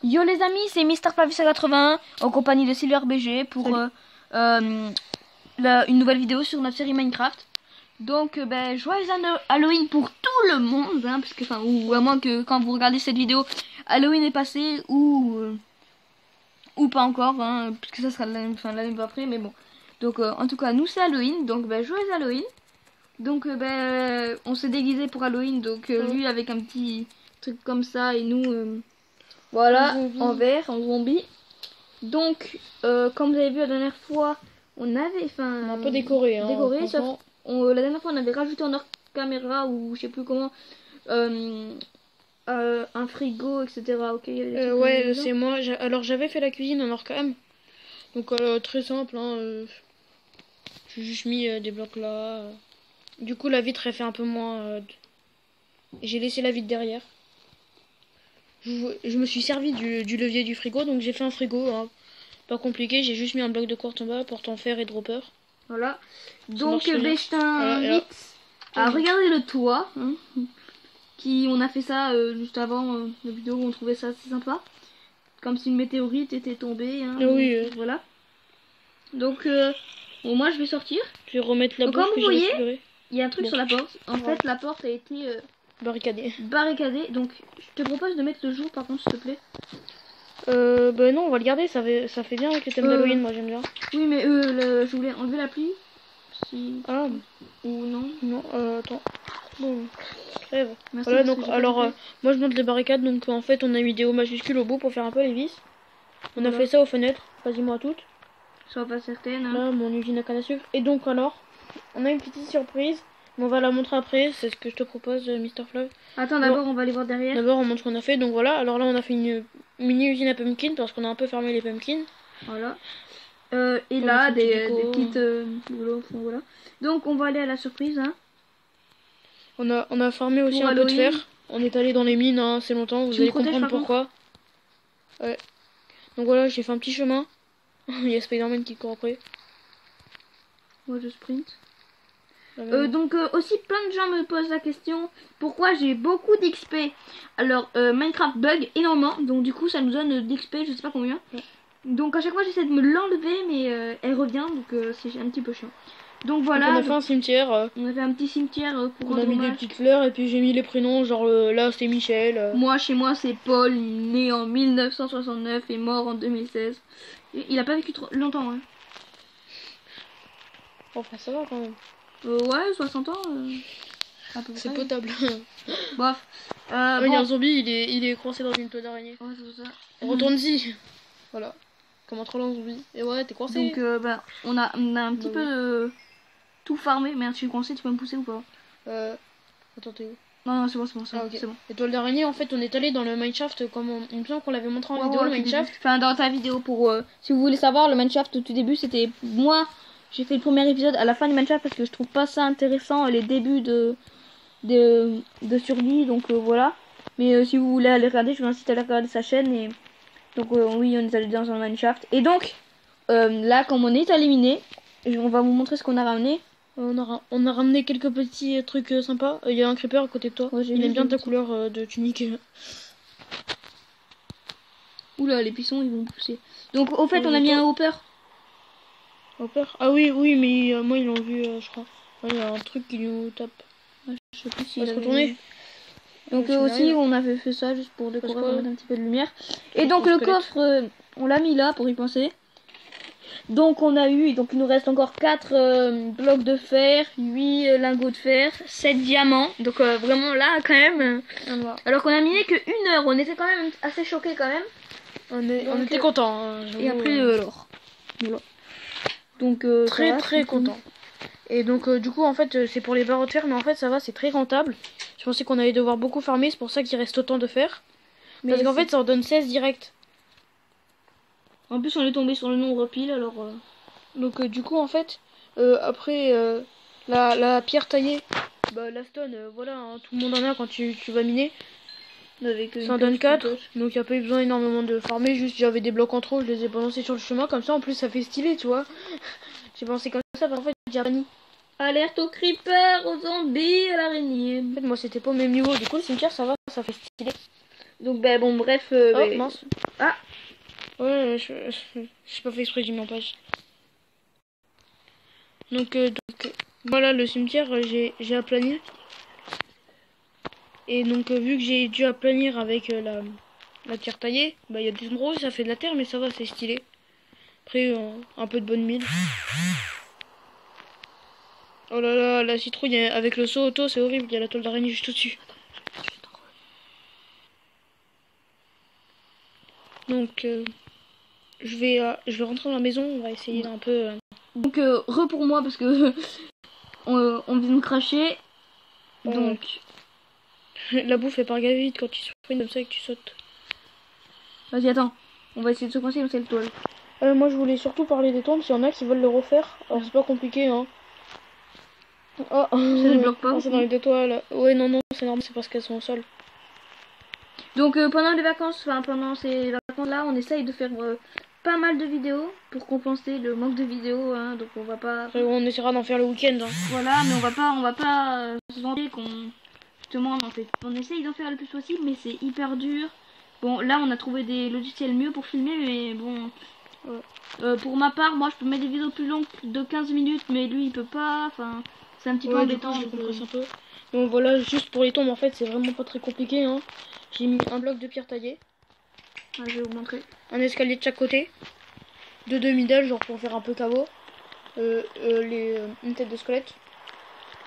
Yo les amis, c'est MrFlavius81 en compagnie de SilverBG pour une nouvelle vidéo sur notre série Minecraft. Donc joyeux Halloween pour tout le monde, hein, parce que, ou à moins que quand vous regardez cette vidéo, Halloween est passé ou pas encore, hein, parce que ça sera l'année après, mais bon. Donc en tout cas nous c'est Halloween, donc joyeux Halloween. Donc on s'est déguisé pour Halloween, donc lui avec un petit truc comme ça et nous voilà, en vert, en zombie. Donc, comme vous avez vu la dernière fois, on avait on a un peu décoré. Hein, sauf la dernière fois on avait rajouté en hors caméra ou je sais plus comment un frigo, etc. Ok. Ouais, c'est moi. Alors j'avais fait la cuisine en hors cam. Donc très simple. Hein, j'ai juste mis des blocs là. Du coup la vitre elle fait un peu moins. J'ai laissé la vitre derrière. Je me suis servi du levier du frigo, donc j'ai fait un frigo, hein. Pas compliqué, j'ai juste mis un bloc de quartz en bas, porte en fer et dropper. Voilà. Donc je t'invite à regarder le toit, hein, on a fait ça juste avant la vidéo où on trouvait ça assez sympa. Comme si une météorite était tombée. Hein, oui. Voilà. Donc bon, moi je vais sortir. Je vais remettre la bouche. Comme vous voyez, il y a un truc sur la porte. En fait, la porte a été barricadée. Donc je te propose de mettre le jour par contre, s'il te plaît. Non, on va le garder, ça fait bien avec le thème d'Halloween, moi j'aime bien. Oui, mais je voulais enlever la pluie. Si... Ah. Ou non. Non, attends. Bon, crève. Voilà, donc alors moi je monte les barricades, donc en fait on a mis des O majuscules au bout pour faire un peu les vis. On a fait ça aux fenêtres, quasiment à toutes. Sois pas certaine. Hein. Là, mon usine à canne à sucre. Et donc alors, on a une petite surprise. Mais on va la montrer après, c'est ce que je te propose, Mr. Flav. Attends, d'abord on va aller voir derrière. D'abord on montre ce qu'on a fait, donc voilà. Alors là on a fait une mini usine à pumpkin parce qu'on a un peu fermé les pumpkins. Voilà. Et là des petites voilà. Donc on va aller à la surprise. Hein. On a farmé aussi un peu de fer. On est allé dans les mines, hein, c'est longtemps, vous allez comprendre pourquoi. Ouais. Donc voilà, j'ai fait un petit chemin. Il y a Spider-Man qui court après. Moi je sprint. Donc aussi plein de gens me posent la question pourquoi j'ai beaucoup d'XP. Alors Minecraft bug énormément, donc du coup ça nous donne d'XP je sais pas combien. Donc à chaque fois j'essaie de me l'enlever mais elle revient, donc c'est un petit peu chiant. Donc voilà, donc on a fait un cimetière. On a fait un petit cimetière pour on a mis des petites fleurs et puis j'ai mis les prénoms, genre là c'est Michel. Moi chez moi c'est Paul, né en 1969 et mort en 2016. Il a pas vécu trop longtemps hein. Enfin ça va quand même. Ouais, 60 ans. C'est potable. Bref. Il y a un zombie, il est coincé dans une toile d'araignée. Ouais, c'est ça. Retourne-y. Voilà. Comme un troll en zombie. Et ouais, t'es coincé. Donc, on a un petit peu tout farmé. Merde, je suis coincé, tu peux me pousser ou pas? Attends, t'es où? Non, c'est bon, c'est bon. Okay. C'est bon. Les toiles d'araignée, en fait, on est allé dans le mineshaft comme il me semble qu'on l'avait montré en vidéo, le mineshaft. Enfin, dans ta vidéo pour. Si vous voulez savoir, le mineshaft au tout début, c'était moi. J'ai fait le premier épisode à la fin du Minecraft parce que je trouve pas ça intéressant les débuts de survie, donc voilà. Mais si vous voulez aller regarder, je vous incite à aller regarder sa chaîne. Et donc oui, on est allé dans un Minecraft. Et donc là, comme on est éliminé, on va vous montrer ce qu'on a ramené. On a ramené quelques petits trucs sympas. Il y a un creeper à côté de toi. Ouais, il aime bien ta couleur de tunique. Oula, les buissons ils vont pousser. Donc au fait, on a mis un hopper. Hopper? Ah oui, mais moi ils l'ont vu, je crois. Il y a un truc qui nous tape. Je sais plus si il va se retourner. Donc aussi on avait fait ça juste pour décorer, pour mettre un petit peu de lumière. Et donc le coffre, on l'a mis là pour y penser. Donc on a eu, donc il nous reste encore 4 blocs de fer, 8 lingots de fer, 7 diamants. Donc vraiment là quand même. Alors qu'on a miné que 1 heure, on était quand même assez choqués quand même. On était contents. Hein, et après l'or. Voilà. Donc très content. Et donc du coup en fait c'est pour les barreaux de fer, mais en fait ça va, c'est très rentable. Je pensais qu'on allait devoir beaucoup farmer, c'est pour ça qu'il reste autant de fer. Mais parce qu'en fait ça en donne 16 direct. En plus on est tombé sur le nombre pile, alors donc du coup en fait après la pierre taillée, la stone, voilà, hein, tout le monde en a quand tu vas miner. Ça en donne 4, donc il n'y a pas eu besoin énormément de farmer, juste j'avais des blocs en trop, je les ai balancés sur le chemin, comme ça en plus ça fait stylé, tu vois. J'ai pensé comme ça, parce qu'en fait j'ai banni. Alerte aux creepers, aux zombies, à l'araignée. En fait moi c'était pas au même niveau, du coup le cimetière ça va, ça fait stylé. Donc bon bref, oh mince. Ah, Ouais, j'ai pas fait exprès, j'ai mis en page. Donc, voilà, le cimetière, j'ai aplanir. Et donc, vu que j'ai dû aplanir avec la pierre taillée, bah il y a des endroits où ça fait de la terre, mais ça va, c'est stylé. Après, un peu de bonne mine. Oh là là, la citrouille avec le saut auto, c'est horrible, il y a la toile d'araignée juste au-dessus. Donc, je vais rentrer dans la maison, on va essayer d'un peu... donc pour moi parce que on vient de cracher. Donc, la bouffe est pas gavé vite quand tu sprints comme ça et que tu sautes. vas-y, attends. On va essayer de se coincer dans cette toile. Moi, je voulais surtout parler des tombes, s'il y en a qui veulent le refaire. Alors, c'est pas compliqué, hein. Oh, Ça ne bloque pas. c'est dans les deux toiles. Ouais, non, c'est normal, c'est parce qu'elles sont au sol. Donc pendant les vacances, enfin pendant ces vacances-là, on essaye de faire pas mal de vidéos pour compenser le manque de vidéos. Hein, donc on va pas. Après, on essaiera d'en faire le week-end. Hein. Voilà, mais on va pas se vanter qu'on justement on essaye d'en faire le plus possible, mais c'est hyper dur. Bon, là on a trouvé des logiciels mieux pour filmer, mais bon. Pour ma part, moi je peux mettre des vidéos plus longues de 15 minutes, mais lui il peut pas. Enfin, c'est un petit peu embêtant. Je compresse un peu. Donc voilà, juste pour les tombes, en fait, c'est vraiment pas très compliqué. Hein. J'ai mis un bloc de pierre taillée. Ouais, je vais vous montrer. Un escalier de chaque côté. De demi-dalle, genre pour faire un peu caveau. Une tête de squelette.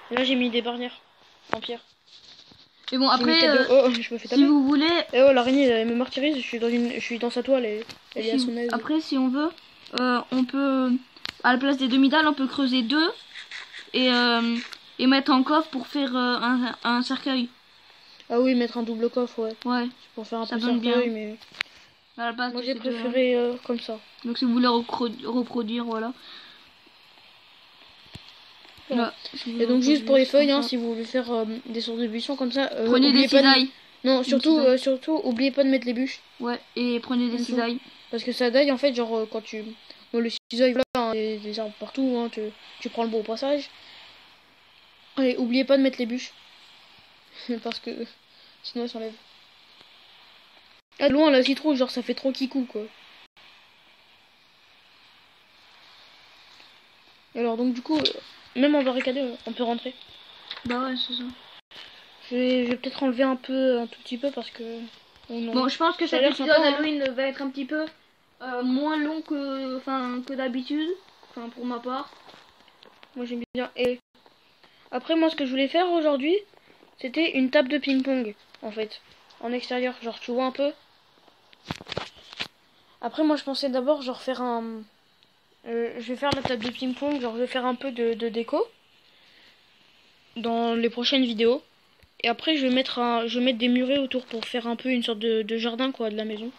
Et là, j'ai mis des barrières en pierre. Et bon, après, je me fais taper. Si vous voulez. Et oh, l'araignée, elle me martyrise. Je suis dans sa toile et elle est à son aise. Après, si on veut, on peut, à la place des demi-dalles, on peut creuser deux et mettre un coffre pour faire un cercueil. Ah oui, mettre un double coffre, ouais. Ouais. Pour faire un ça peu donne cercueil, bien. mais. À la base, moi, j'ai préféré comme ça. Donc, si vous voulez reproduire, voilà. Voilà. Et donc juste pour les feuilles, hein, si vous voulez faire des sources de buissons comme ça, prenez des cisailles. Non, surtout, oubliez pas de mettre les bûches. Ouais, et prenez des cisailles. Parce que ça daille en fait, genre quand tu... Bon, le cisaille, voilà, hein, des arbres partout, hein, tu prends le beau au passage. Et oubliez pas de mettre les bûches. Parce que sinon elles s'enlèvent. Ah, loin la citrouille, genre ça fait trop kikou quoi. Alors donc du coup, même en barricade, on peut rentrer. Bah ouais, c'est ça. Je vais peut-être enlever un tout petit peu parce que... Bon, je pense que cet épisode Halloween va être un petit peu moins long que d'habitude. Enfin, pour ma part. Moi j'aime bien. Et après, moi ce que je voulais faire aujourd'hui, c'était une table de ping-pong, en fait. En extérieur, genre tu vois un peu. Après, moi je pensais d'abord genre faire un... je vais faire la table de ping-pong, genre je vais faire un peu de déco. Dans les prochaines vidéos. Et après je vais mettre des murets autour pour faire un peu une sorte de jardin quoi de la maison.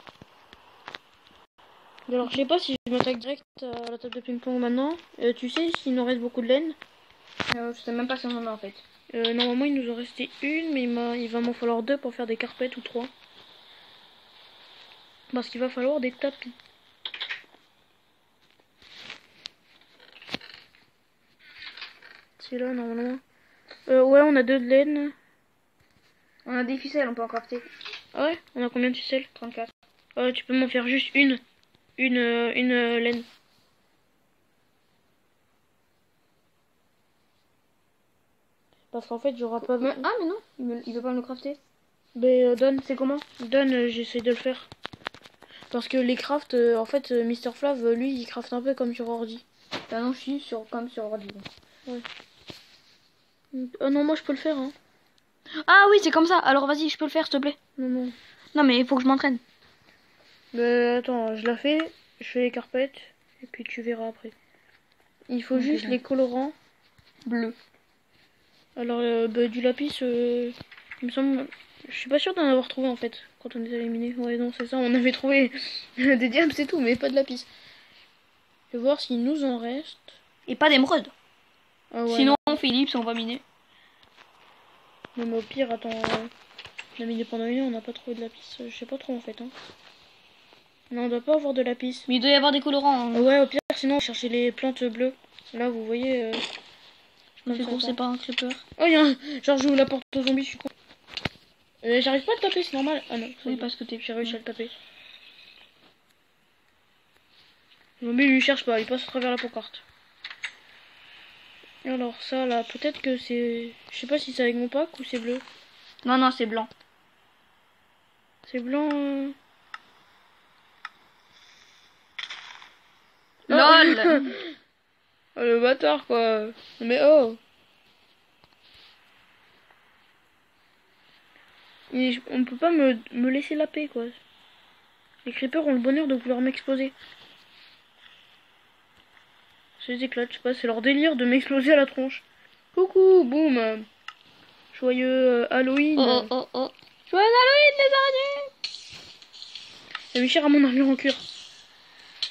Alors je sais pas si je m'attaque direct à la table de ping-pong maintenant. Tu sais s'il nous reste beaucoup de laine? Je sais même pas si on en a en fait. Normalement il nous en restait une, mais il va m'en falloir deux pour faire des carpettes ou trois. Parce qu'il va falloir des tapis. C'est là normalement. Ouais, on a deux de laine. On a des ficelles, on peut en crafter. Ah ouais? On a combien de ficelles? 34. Tu peux m'en faire juste une laine. Parce qu'en fait, j'aurai pas... Ah mais non, il veut pas me le crafter. Mais donne, c'est comment? Donne, j'essaie de le faire. Parce que les crafts, en fait, Mister Flav, lui, il craft un peu comme sur ordi. Ah non, je suis comme sur ordi. Ouais. Oh non, moi je peux le faire, hein. Ah oui, c'est comme ça. Alors vas-y, je peux le faire, s'il te plaît. Non. Non, mais il faut que je m'entraîne. Attends, je la fais. Je fais les carpettes. Et puis tu verras après. Il faut juste les colorants bleus. Alors, du lapis, il me semble... Je suis pas sûre d'en avoir trouvé en fait. Quand on les a éliminés. Ouais, non, c'est ça. On avait trouvé des diamants, c'est tout, mais pas de lapis. Je vais voir s'il nous en reste. Et pas d'émeraude. Ah ouais, sinon, Philippe, on va miner. Non, mais au pire, attends. On a miné pendant une heure, on n'a pas trouvé de lapis. Je sais pas trop en fait. Hein. Non, on doit pas avoir de lapis. Mais il doit y avoir des colorants. Hein. Ouais, au pire, sinon, on cherchait les plantes bleues. Là, vous voyez. C'est gros, c'est pas un creeper. Oh, il y a un... Genre, j'ouvre la porte aux zombies, je suis con. J'arrive pas à le taper, c'est normal. Ah non, oui, parce que j'ai réussi à le taper. Zombie lui cherche pas, il passe à travers la pancarte. Et alors ça là, peut-être que c'est... Je sais pas si c'est avec mon pack ou c'est bleu. Non, non, c'est blanc. C'est blanc... LOL. Oh, le bâtard quoi. Mais oh. On peut pas me laisser la paix quoi. Les creepers ont le bonheur de vouloir m'exploser. Je les éclate, je sais pas, c'est leur délire de m'exploser à la tronche. Coucou, boum. Joyeux Halloween. Oh, oh, oh. Joyeux Halloween, les araignées. Ça m'échire à mon armure en cuir.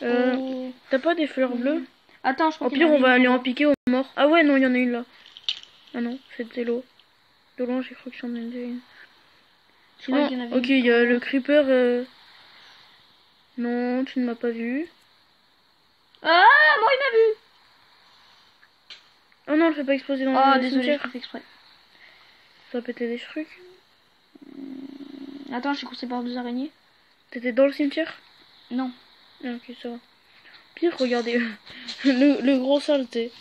Oh. T'as pas des fleurs bleues? Attends, je crois Au pire, on va aller en piquer aux morts. Ah ouais, non, il y en a une là. Ah non, c'était l'eau. De loin, j'ai cru que j'en avais une. Sinon, ok, il y a le creeper. Non, tu ne m'as pas vu. Ah, moi il m'a vu. Oh non, je fais pas exploser dans Oh, le désolé, cimetière. j'ai fait exprès. Ça a pété des trucs. Attends, j'ai coursé par 2 araignées. T'étais dans le cimetière? Non. Ah, ok, ça va. Pire, regardez. le gros saleté.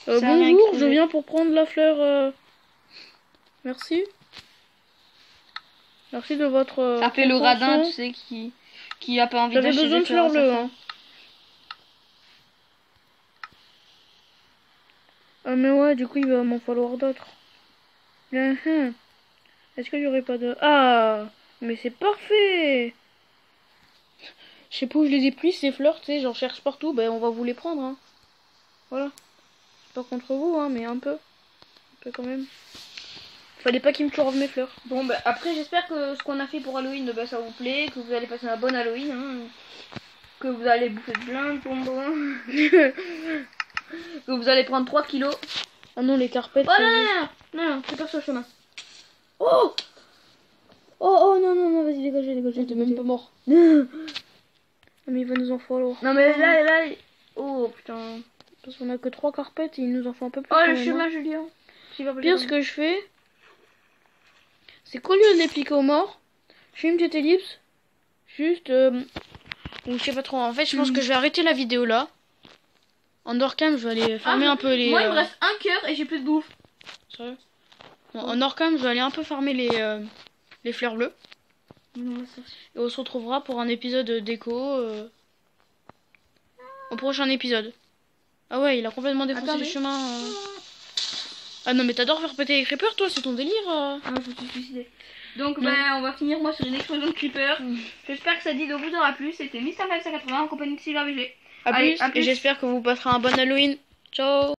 Ça a rien Bonjour, crevé. je viens pour prendre la fleur. Merci. Merci de votre. Ça fait le radin, compréhension. tu sais, qui a pas envie J'avais d'acheter besoin des de fleurs à sa bleues. femme. Hein. Ah, mais ouais, du coup, il va m'en falloir d'autres. Est-ce que j'aurais pas de. Ah, mais c'est parfait! Je sais pas où je les ai pris, ces fleurs, tu sais, j'en cherche partout, ben on va vous les prendre, hein. Voilà. C'est pas contre vous, hein, mais un peu. Un peu quand même. Fallait pas qu'ils me chourvent mes fleurs. Bon, bah après, j'espère que ce qu'on a fait pour Halloween, bah, ça vous plaît, que vous allez passer un bon Halloween, hein, que vous allez bouffer plein de bonbons, que vous allez prendre 3 kilos. Ah non, les carpettes. Oh non, non, non, non, c'est pas sur le chemin. Oh! Oh, non, non, non, vas-y, dégagez, T'es même pas mort. Ah, mais il va nous en falloir. Non, mais là, oh putain. Parce qu'on a que 3 carpettes et il nous en faut un peu plus. Oh, quand le même, hein. chemin, Julien. Pire, ce que je fais, c'est qu'au lieu de les piquer aux morts, je fais une petite ellipse. Juste. Je sais pas trop. En fait, je pense que je vais arrêter la vidéo là. En hors-cam, je vais aller farmer un peu les. Moi, il me reste un cœur et j'ai plus de bouffe. Sérieux? Bon, en hors-cam, je vais aller un peu farmer les fleurs bleues. Et on se retrouvera pour un épisode déco au prochain épisode. Ah ouais, il a complètement défoncé Attendez. le chemin. Ah non, mais t'adores faire péter les creepers, toi, c'est ton délire. Ah, je me suis suicidée. Donc, Non. on va finir moi sur une explosion de creeper. J'espère que cette vidéo vous aura plu. C'était Mr. 580 en compagnie de Silver VG. À Allez, plus, à plus. et j'espère que vous passerez un bon Halloween. Ciao.